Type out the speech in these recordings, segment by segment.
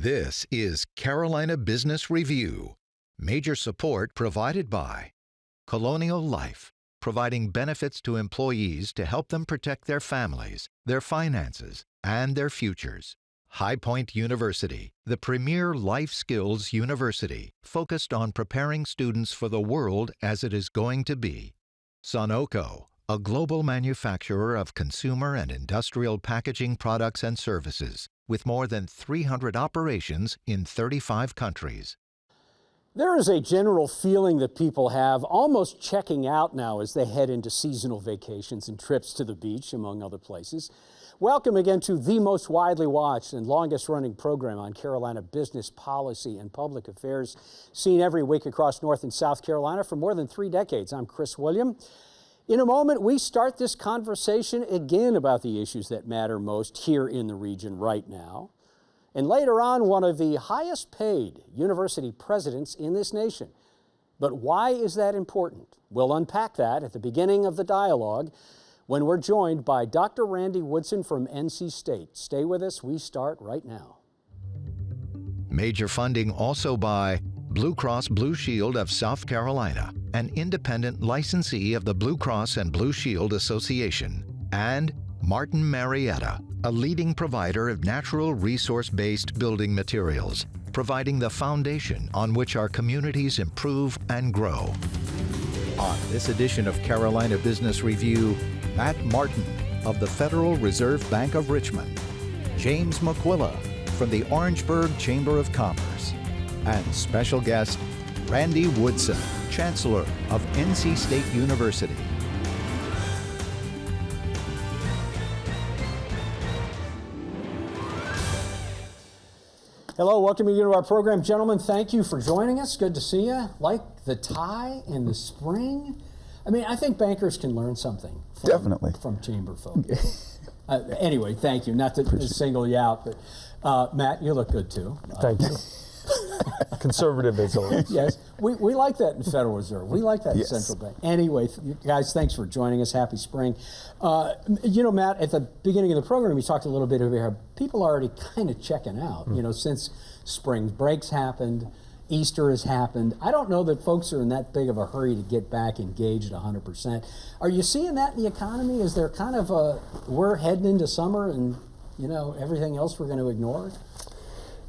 This is Carolina Business Review. Major support provided by Colonial Life, providing benefits to employees to help them protect their families, their finances, and their futures. High Point University, the premier life skills university focused on preparing students for the world as it is going to be. Sunoco, a global manufacturer of consumer and industrial packaging products and services, with more than 300 operations in 35 countries. There is a general feeling that people have, almost checking out now as they head into seasonal vacations and trips to the beach, among other places. Welcome again to the most widely watched and longest running program on Carolina business policy and public affairs, seen every week across North and South Carolina for more than 3 decades. I'm Chris William. In a moment, we start this conversation again about the issues that matter most here in the region right now. And later on, one of the highest paid university presidents in this nation. But why is that important? We'll unpack that at the beginning of the dialogue when we're joined by Dr. Randy Woodson from NC State. Stay with us. We start right now. Major funding also by Blue Cross Blue Shield of South Carolina, an independent licensee of the Blue Cross and Blue Shield Association, and Martin Marietta, a leading provider of natural resource-based building materials, providing the foundation on which our communities improve and grow. On this edition of Carolina Business Review, Matt Martin of the Federal Reserve Bank of Richmond, James McQuilla from the Orangeburg Chamber of Commerce, and special guest Randy Woodson, Chancellor of NC State University. Hello, welcome you to our program. Gentlemen, thank you for joining us. Good to see you. Like the tie in the spring? I mean, I think bankers can learn something. Definitely. From chamber folk. Anyway, thank you. Not to single you out, but Matt, you look good too. Thank you. Conservative as always. Yes, we like that in Federal Reserve. We like that Yes. in Central Bank. Anyway, guys, thanks for joining us. Happy spring. You know, Matt, at the beginning of the program, you talked a little bit about how people are already kind of checking out. You know, since spring breaks happened, Easter has happened. I don't know that folks are in that big of a hurry to get back engaged 100%. Are you seeing that in the economy? Is there kind of we're heading into summer and, you know, everything else we're going to ignore?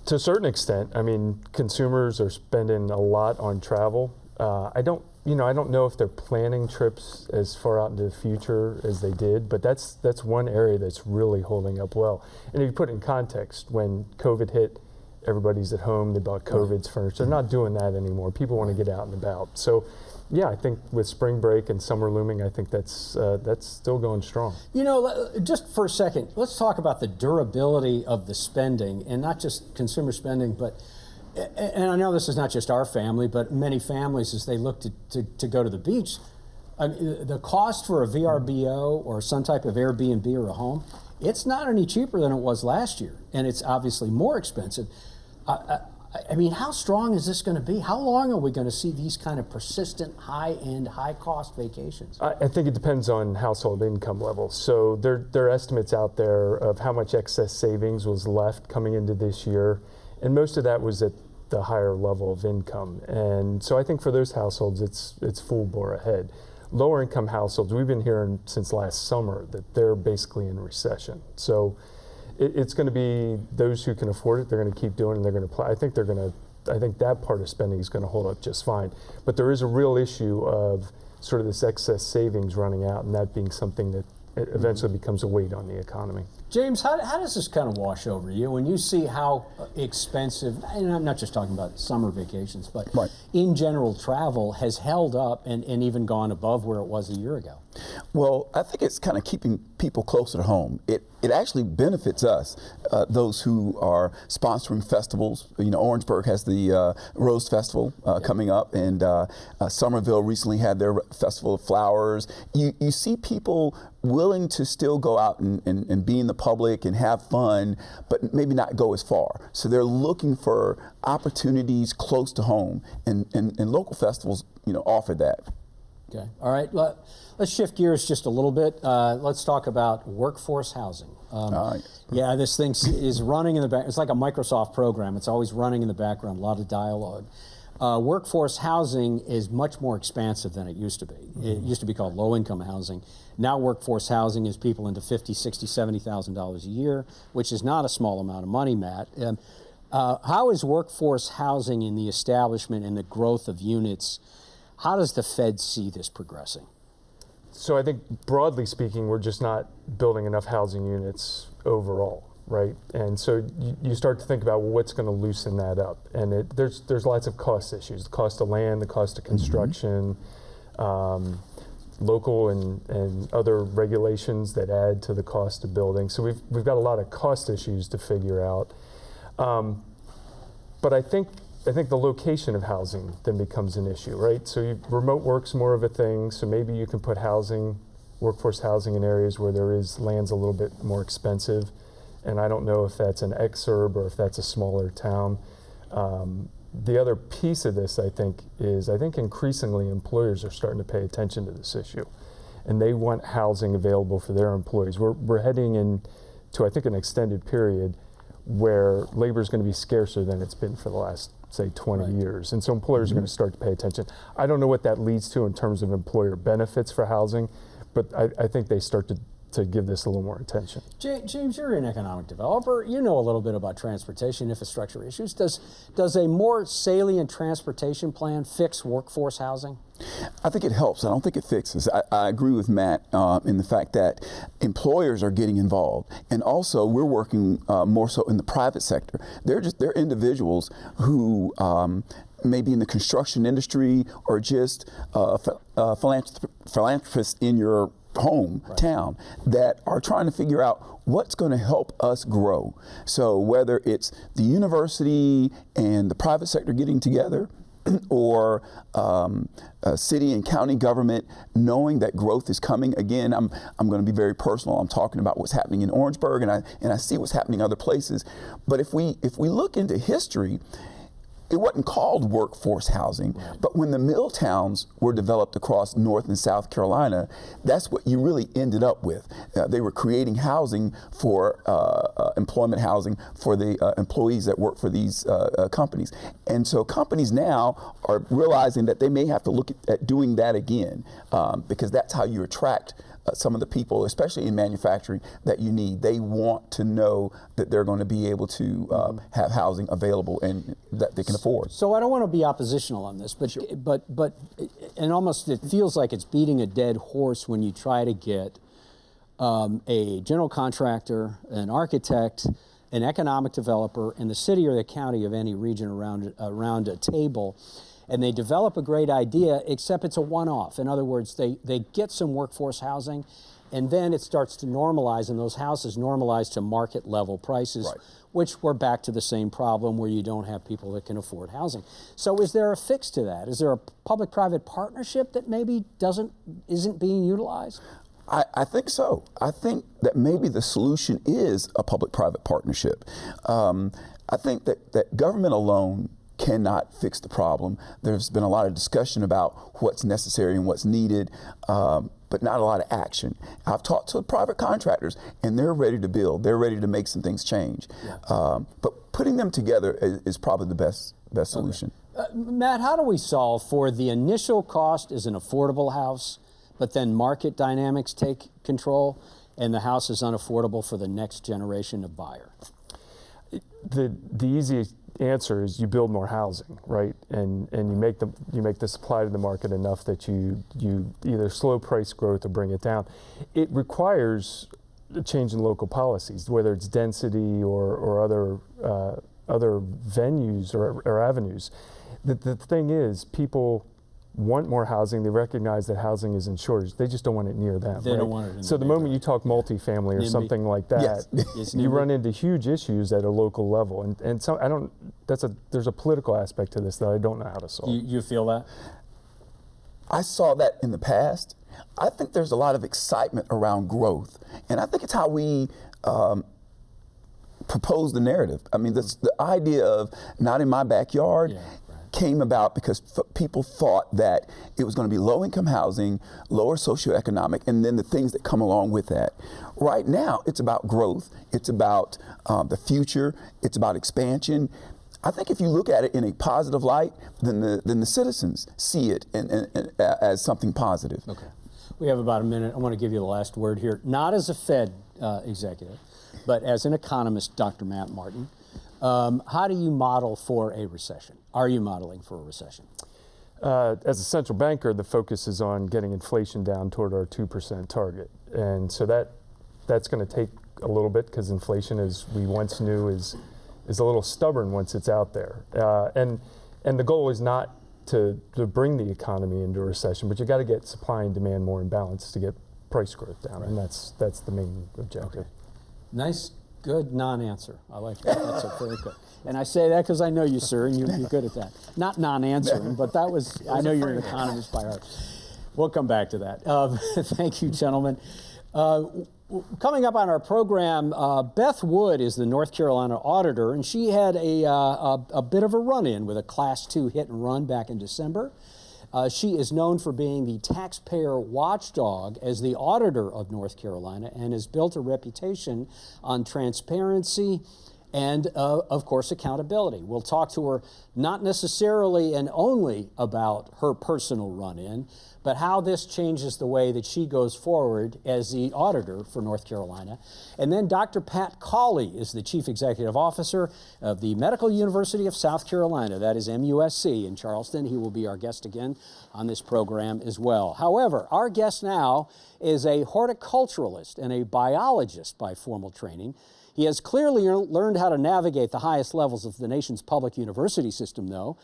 To a certain extent, I mean, consumers are spending a lot on travel. I don't know if they're planning trips as far out into the future as they did, but that's one area that's really holding up well. And if you put it in context, when COVID hit, everybody's at home, they bought COVID's furniture. They're not doing that anymore. People want to get out and about. So, yeah, I think with spring break and summer looming, I think that's still going strong. You know, just for a second, let's talk about the durability of the spending, and not just consumer spending, but, and I know this is not just our family, but many families as they look to go to the beach, I mean, the cost for a VRBO or some type of Airbnb or a home, it's not any cheaper than it was last year, and it's obviously more expensive. I mean, how strong is this going to be? How long are we going to see these kind of persistent, high-end, high-cost vacations? I think it depends on household income levels. So there are estimates out there of how much excess savings was left coming into this year, and most of that was at the higher level of income. And so I think for those households, it's full bore ahead. Lower income households, we've been hearing since last summer that they're basically in recession. So it's going to be those who can afford it, they're going to keep doing it, and they're going to play. I think that part of spending is going to hold up just fine. But there is a real issue of sort of this excess savings running out, and that being something that eventually becomes a weight on the economy. James, how does this kind of wash over you when you see how expensive, and I'm not just talking about summer vacations, but right. In general travel has held up and even gone above where it was a year ago? Well, I think it's kind of keeping people closer to home. It actually benefits us, those who are sponsoring festivals. You know, Orangeburg has the Rose Festival coming up, and Somerville recently had their Festival of Flowers. You see people willing to still go out and be in the public and have fun, but maybe not go as far. So they're looking for opportunities close to home, and local festivals, you know, offer that. Okay. All right. Let's shift gears just a little bit. Let's talk about workforce housing. Yeah, this thing is running in the back. It's like a Microsoft program. It's always running in the background, a lot of dialogue. Workforce housing is much more expansive than it used to be. It used to be called low-income housing. Now workforce housing is people into $50,000, $60,000, $70,000 a year, which is not a small amount of money, Matt. How is workforce housing in the establishment and the growth of units? How does the Fed see this progressing? So I think broadly speaking, we're just not building enough housing units overall, right? And so you start to think about what's going to loosen that up. And there's lots of cost issues: the cost of land, the cost of construction, local and other regulations that add to the cost of building. So we've got a lot of cost issues to figure out. But I think the location of housing then becomes an issue, right? So remote work's more of a thing, so maybe you can put workforce housing in areas where land's a little bit more expensive. And I don't know if that's an exurb or if that's a smaller town. The other piece of this, I think increasingly employers are starting to pay attention to this issue. And they want housing available for their employees. We're heading into, I think, an extended period where labor is going to be scarcer than it's been for the last, say, 20 years. And so employers are going to start to pay attention. I don't know what that leads to in terms of employer benefits for housing, but I think they start to give this a little more attention. James, you're an economic developer. You know a little bit about transportation infrastructure issues. Does a more salient transportation plan fix workforce housing? I think it helps. I don't think it fixes. I agree with Matt in the fact that employers are getting involved, and also we're working more so in the private sector. They're individuals who may be in the construction industry or just philanthropists in your hometown that are trying to figure out what's going to help us grow. So whether it's the university and the private sector getting together, or city and county government knowing that growth is coming. Again, I'm going to be very personal. I'm talking about what's happening in Orangeburg, and I see what's happening in other places. But if we look into history, it wasn't called workforce housing, but when the mill towns were developed across North and South Carolina, that's what you really ended up with. They were creating housing for employment housing for the employees that work for these companies. And so companies now are realizing that they may have to look at doing that again because that's how you attract some of the people, especially in manufacturing, that you need. They want to know that they're going to be able to have housing available and that they can afford. So I don't want to be oppositional on this, but and almost it feels like it's beating a dead horse when you try to get a general contractor, an architect, an economic developer, in the city or the county of any region around a table, and they develop a great idea, except it's a one-off. In other words, they get some workforce housing, and then it starts to normalize, and those houses normalize to market level prices, which we're back to the same problem where you don't have people that can afford housing. So is there a fix to that? Is there a public-private partnership that maybe isn't being utilized? I think so. I think that maybe the solution is a public-private partnership. I think that government alone cannot fix the problem. There's been a lot of discussion about what's necessary and what's needed, but not a lot of action. I've talked to private contractors, and they're ready to build. They're ready to make some things change. But putting them together is probably the best solution. Matt, how do we solve for the initial cost is an affordable house, but then market dynamics take control, and the house is unaffordable for the next generation of buyer? The easiest answer is you build more housing, right? And you make the supply to the market enough that you either slow price growth or bring it down. It requires a change in local policies, whether it's density or other venues or avenues. The thing is, people want more housing. They recognize that housing is in shortage. They just don't want it near them. They don't want it in So the moment you talk multifamily or something like that, you run into huge issues at a local level. And so there's a political aspect to this that I don't know how to solve. You feel that? I saw that in the past. I think there's a lot of excitement around growth. And I think it's how we propose the narrative. I mean, the idea of not in my backyard, came about because people thought that it was going to be low-income housing, lower socioeconomic, and then the things that come along with that. Right now, it's about growth. It's about the future. It's about expansion. I think if you look at it in a positive light, then the citizens see it as something positive. Okay. We have about a minute. I want to give you the last word here, not as a Fed executive, but as an economist, Dr. Matt Martin. How do you model for a recession? Are you modeling for a recession? As a central banker, the focus is on getting inflation down toward our 2% target. And so that's going to take a little bit because inflation, as we once knew, is a little stubborn once it's out there. And the goal is not to bring the economy into a recession, but you got to get supply and demand more in balance to get price growth down, right. And that's the main objective. Okay. Nice, good non-answer. I like that. That's a very good. And I say that because I know you, sir, and you're good at that. Not non-answering, but that was, I know you're an economist by heart. We'll come back to that. Thank you, gentlemen. Coming up on our program, Beth Wood is the North Carolina auditor, and she had a bit of a run-in with a Class 2 hit and run back in December. She is known for being the taxpayer watchdog as the auditor of North Carolina and has built a reputation on transparency and, of course, accountability. We'll talk to her not necessarily and only about her personal run-in, but how this changes the way that she goes forward as the auditor for North Carolina. And then Dr. Pat Cawley is the Chief Executive Officer of the Medical University of South Carolina. That is MUSC in Charleston. He will be our guest again on this program as well. However, our guest now is a horticulturalist and a biologist by formal training. He has clearly learned how to navigate the highest levels of the nation's public university system, though.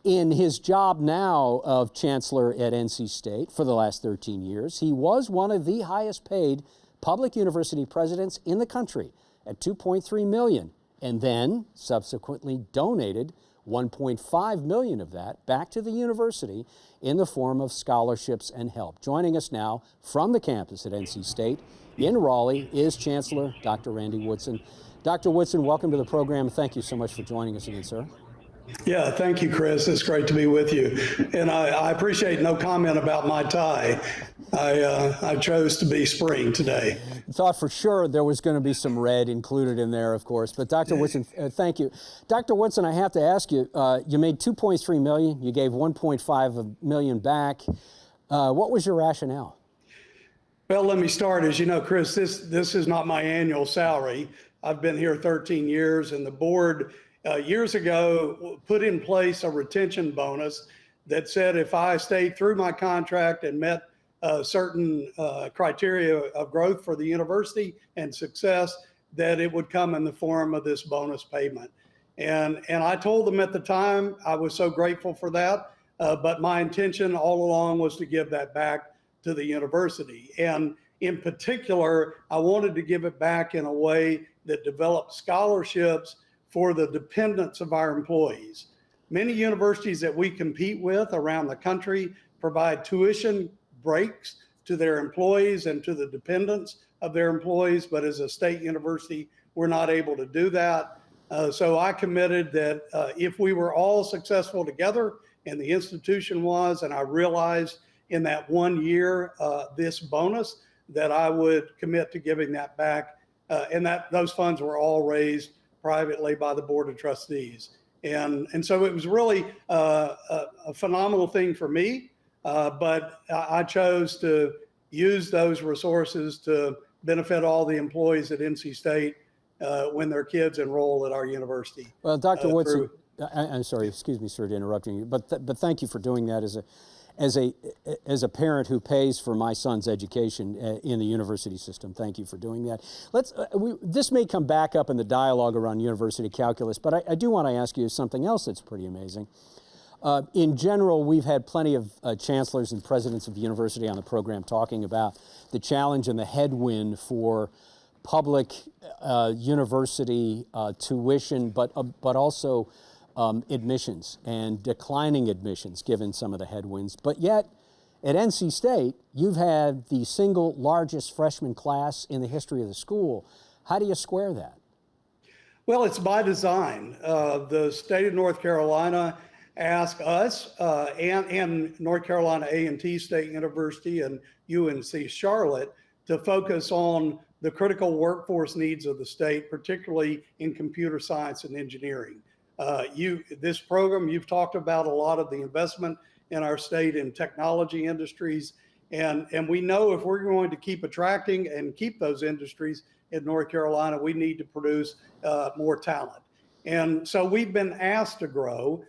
In his job now of Chancellor at NC State for the last 13 years, he was one of the highest paid public university presidents in the country at $2.3 million, and then subsequently donated $1.5 million of that back to the university in the form of scholarships and help. Joining us now from the campus at NC State in Raleigh is Chancellor Dr. Randy Woodson. Dr. Woodson, welcome to the program. Thank you so much for joining us again, sir. Yeah, thank you, Chris. It's great to be with you. And I appreciate no comment about my tie. I chose to be spring today. I thought for sure there was going to be some red included in there, of course. But Dr. Woodson, thank you. Dr. Woodson, I have to ask you, you made $2.3 million. You gave $1.5 million back. What was your rationale? Well, let me start. As you know, Chris, this is not my annual salary. I've been here 13 years, and the board years ago put in place a retention bonus that said if I stayed through my contract and met certain criteria of growth for the university and success, that it would come in the form of this bonus payment. And I told them at the time I was so grateful for that, but my intention all along was to give that back to the university. And in particular, I wanted to give it back in a way that developed scholarships for the dependents of our employees. Many universities that we compete with around the country provide tuition breaks to their employees and to the dependents of their employees, but as a state university, we're not able to do that. So I committed that if we were all successful together, and the institution was, and I realized in that 1 year this bonus, that I would commit to giving that back, and that those funds were all raised privately by the Board of Trustees. And so it was really a phenomenal thing for me, but I chose to use those resources to benefit all the employees at NC State when their kids enroll at our university. Well, Dr. Woodson, I'm sorry, excuse me, sir, to interrupting you, but thank you for doing that as a parent who pays for my son's education in the university system. Thank you for doing that. This may come back up in the dialogue around university calculus, but I do want to ask you something else that's pretty amazing. In general, we've had plenty of chancellors and presidents of the university on the program talking about the challenge and the headwind for public university tuition, but also admissions and declining admissions given some of the headwinds. But yet, at NC State, you've had the single largest freshman class in the history of the school. How do you square that? Well, it's by design. The state of North Carolina ask us and North Carolina A&T State University and UNC Charlotte to focus on the critical workforce needs of the state, particularly in computer science and engineering. This program, you've talked about a lot of the investment in our state in technology industries. And we know if we're going to keep attracting and keep those industries in North Carolina, we need to produce more talent. And so we've been asked to grow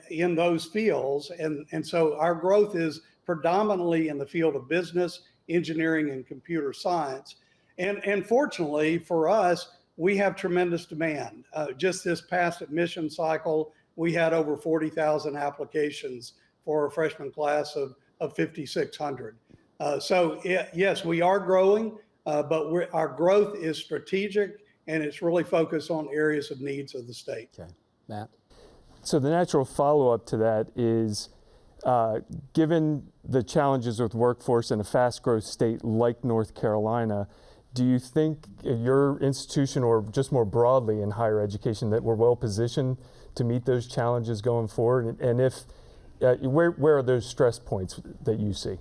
in those fields. And so our growth is predominantly in the field of business, engineering, and computer science. And fortunately for us, we have tremendous demand. Just this past admission cycle, we had over 40,000 applications for a freshman class of 5,600. So yes, we are growing, but our growth is strategic and it's really focused on areas of needs of the state. Okay, Matt? So the natural follow-up to that is, given the challenges with workforce in a fast-growth state like North Carolina, do you think your institution, or just more broadly in higher education, that we're well positioned to meet those challenges going forward? And if, where are those stress points that you see?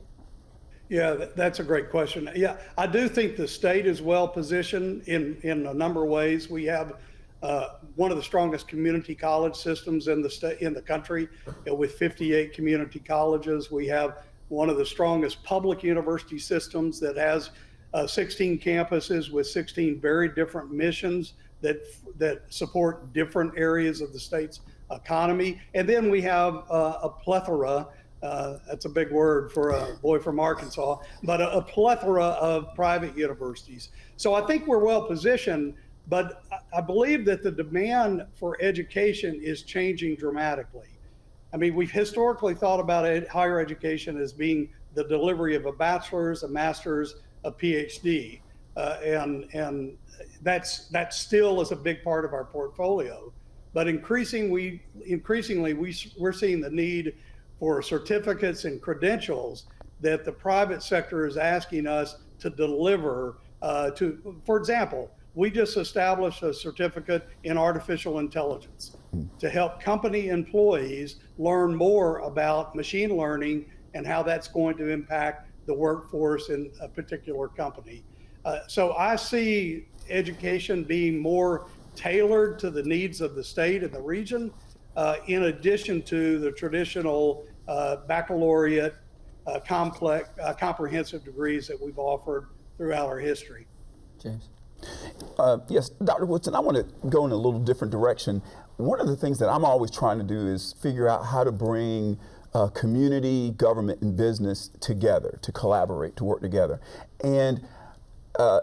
Yeah, that's a great question. Yeah, I do think the state is well positioned in a number of ways. We have one of the strongest community college systems in the country, with 58 community colleges. We have one of the strongest public university systems that has 16 campuses with 16 very different missions that support different areas of the state's economy. And then we have a plethora, that's a big word for a boy from Arkansas, but a plethora of private universities. So I think we're well positioned, but I believe that the demand for education is changing dramatically. I mean, we've historically thought about higher education as being the delivery of a bachelor's, a master's, a PhD, and that still is a big part of our portfolio. But increasingly, we're seeing the need for certificates and credentials that the private sector is asking us to deliver for example, we just established a certificate in artificial intelligence to help company employees learn more about machine learning and how that's going to impact the workforce in a particular company. So I see education being more tailored to the needs of the state and the region, in addition to the traditional baccalaureate, complex, comprehensive degrees that we've offered throughout our history. James? Yes, Dr. Woodson, I want to go in a little different direction. One of the things that I'm always trying to do is figure out how to bring community, government, and business together, to collaborate, to work together. And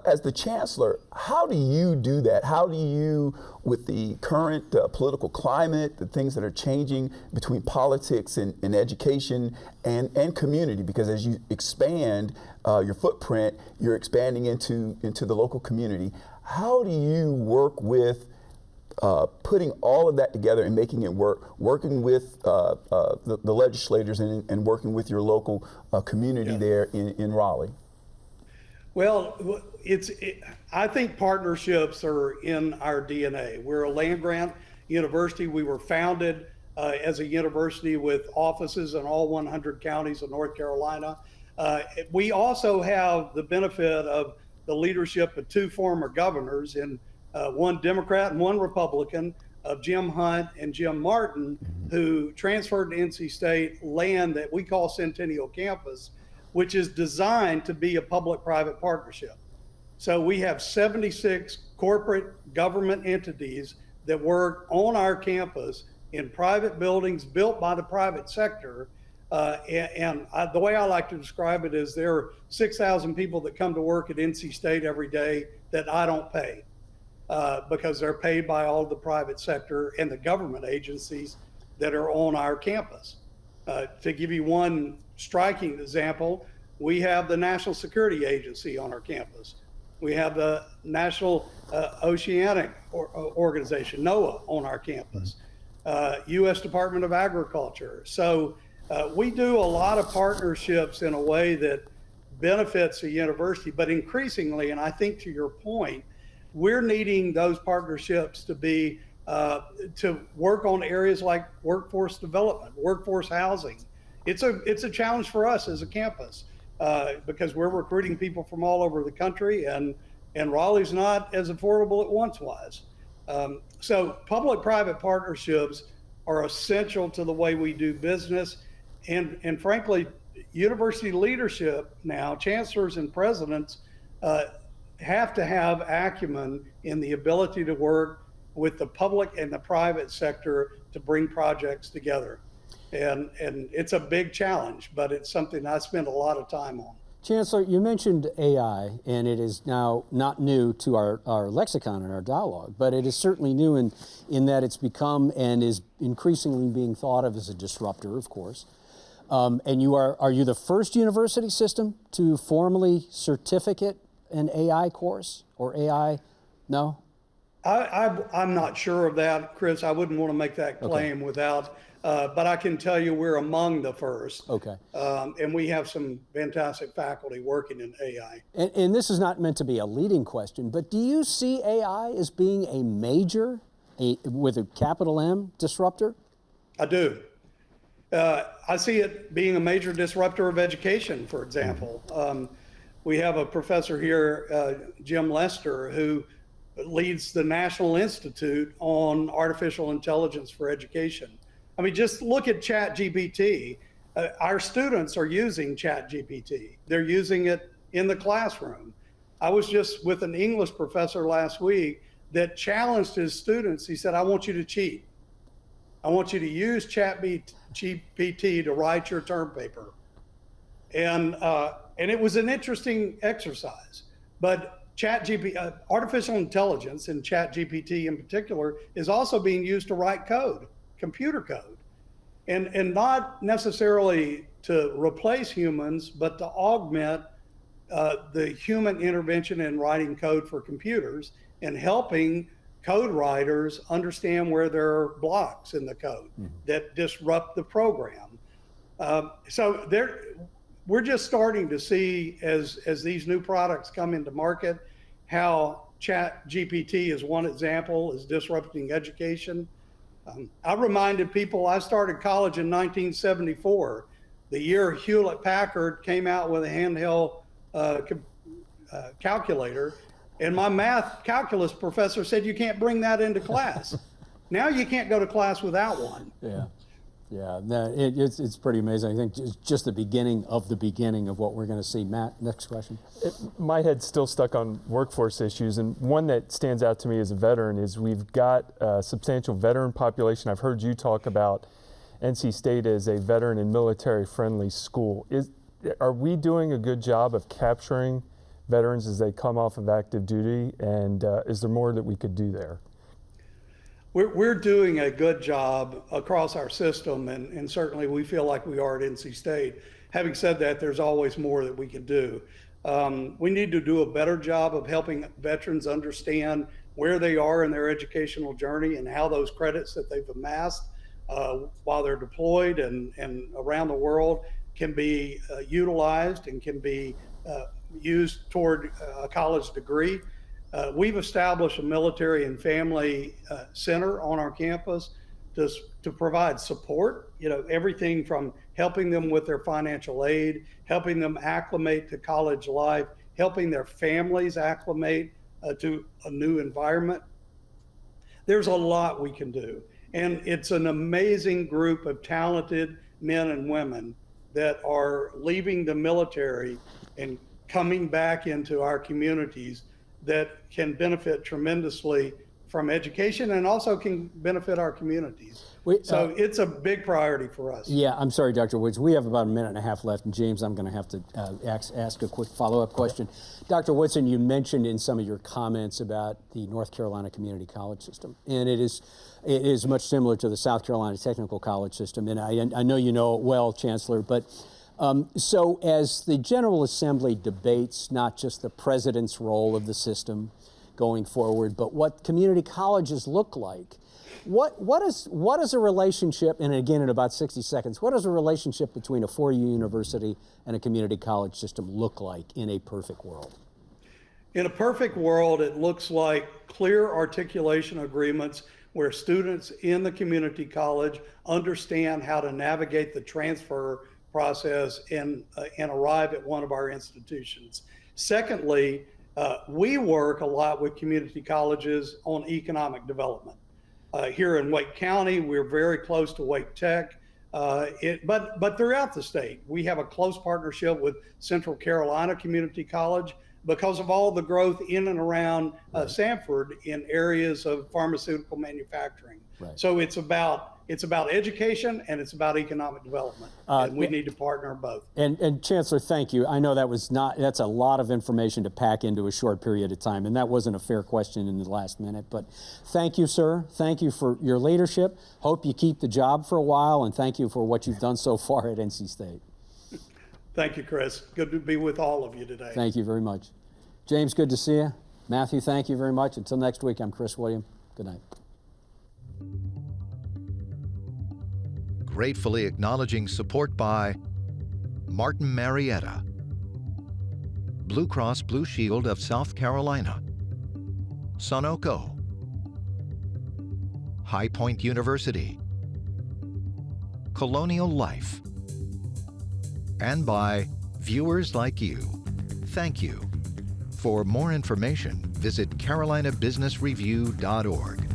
as the Chancellor, how do you do that? How do you, with the current political climate, the things that are changing between politics and education and community, because as you expand your footprint, you're expanding into the local community. How do you work with putting all of that together and making it work, working with the legislators and working with your local community there in Raleigh? Well, I think partnerships are in our DNA. We're a land-grant university. We were founded as a university with offices in all 100 counties of North Carolina. We also have the benefit of the leadership of two former governors, and one Democrat and one Republican, of Jim Hunt and Jim Martin, who transferred to NC State land that we call Centennial Campus, which is designed to be a public-private partnership. So we have 76 corporate government entities that work on our campus in private buildings built by the private sector. The way I like to describe it is there are 6,000 people that come to work at NC State every day that I don't pay because they're paid by all the private sector and the government agencies that are on our campus. To give you one striking example, we have the National Security Agency on our campus. We have the National Oceanic Organization, NOAA, on our campus, U.S. Department of Agriculture. So we do a lot of partnerships in a way that benefits the university, but increasingly, and I think to your point, we're needing those partnerships to be to work on areas like workforce development, workforce housing. It's a challenge for us as a campus because we're recruiting people from all over the country, and Raleigh's not as affordable it once was. So public-private partnerships are essential to the way we do business, and frankly, university leadership now, chancellors and presidents, have to have acumen in the ability to work with the public and the private sector to bring projects together. And it's a big challenge, but it's something I spend a lot of time on. Chancellor, you mentioned AI, and it is now not new to our lexicon and our dialogue, but it is certainly new in that it's become and is increasingly being thought of as a disruptor, of course. And are you the first university system to formally certificate an AI course or AI? No? I'm not sure of that, Chris. I wouldn't want to make that claim without, but I can tell you we're among the first. Okay. And we have some fantastic faculty working in AI. And this is not meant to be a leading question, but do you see AI as being a major, with a capital M, disruptor? I do. I see it being a major disruptor of education, for example. We have a professor here, Jim Lester, who leads the National Institute on Artificial Intelligence for Education. I mean, just look at ChatGPT. Our students are using ChatGPT. They're using it in the classroom. I was just with an English professor last week that challenged his students. He said, I want you to cheat. I want you to use ChatGPT to write your term paper. And it was an interesting exercise. But artificial intelligence, and ChatGPT in particular, is also being used to write code, computer code, and not necessarily to replace humans, but to augment the human intervention in writing code for computers and helping code writers understand where there are blocks in the code that disrupt the program. So we're just starting to see, as these new products come into market, how ChatGPT is one example, is disrupting education. I reminded people I started college in 1974, the year Hewlett-Packard came out with a handheld calculator, and my math calculus professor said you can't bring that into class. Now you can't go to class without one. Yeah. Yeah, it's pretty amazing. I think it's just the beginning of what we're going to see. Matt, next question. My head's still stuck on workforce issues, and one that stands out to me as a veteran is we've got a substantial veteran population. I've heard you talk about NC State as a veteran and military-friendly school. Are we doing a good job of capturing veterans as they come off of active duty, and is there more that we could do there? We're doing a good job across our system, and certainly we feel like we are at NC State. Having said that, there's always more that we can do. We need to do a better job of helping veterans understand where they are in their educational journey and how those credits that they've amassed while they're deployed and around the world can be utilized and can be used toward a college degree. We've established a military and family center on our campus to provide support, everything from helping them with their financial aid, helping them acclimate to college life, helping their families acclimate to a new environment. There's a lot we can do. And it's an amazing group of talented men and women that are leaving the military and coming back into our communities that can benefit tremendously from education and also can benefit our communities. So it's a big priority for us. Yeah, I'm sorry, Dr. Woods. We have about a minute and a half left, and James, I'm going to have to ask a quick follow-up question. Dr. Woodson, you mentioned in some of your comments about the North Carolina Community College system, and it is much similar to the South Carolina Technical College system, and I know you know it well, Chancellor, but so as the General Assembly debates not just the president's role of the system going forward, but what community colleges look like, what is a relationship, and again in about 60 seconds, what does a relationship between a four-year university and a community college system look like in a perfect world? In a perfect world, it looks like clear articulation agreements where students in the community college understand how to navigate the transfer process and arrive at one of our institutions. Secondly, we work a lot with community colleges on economic development. Here in Wake County, we're very close to Wake Tech, but throughout the state, we have a close partnership with Central Carolina Community College because of all the growth in and around Sanford in areas of pharmaceutical manufacturing. Right. So it's about education and it's about economic development, and we need to partner both. And Chancellor, thank you. I know that's a lot of information to pack into a short period of time, and that wasn't a fair question in the last minute, but thank you, sir. Thank you for your leadership. Hope you keep the job for a while, and thank you for what you've done so far at NC State. Thank you, Chris. Good to be with all of you today. Thank you very much. James, good to see you. Matthew, thank you very much. Until next week, I'm Chris William. Good night. Gratefully acknowledging support by Martin Marietta, Blue Cross Blue Shield of South Carolina, Sunoco, High Point University, Colonial Life, and by viewers like you. Thank you. For more information, visit carolinabusinessreview.org.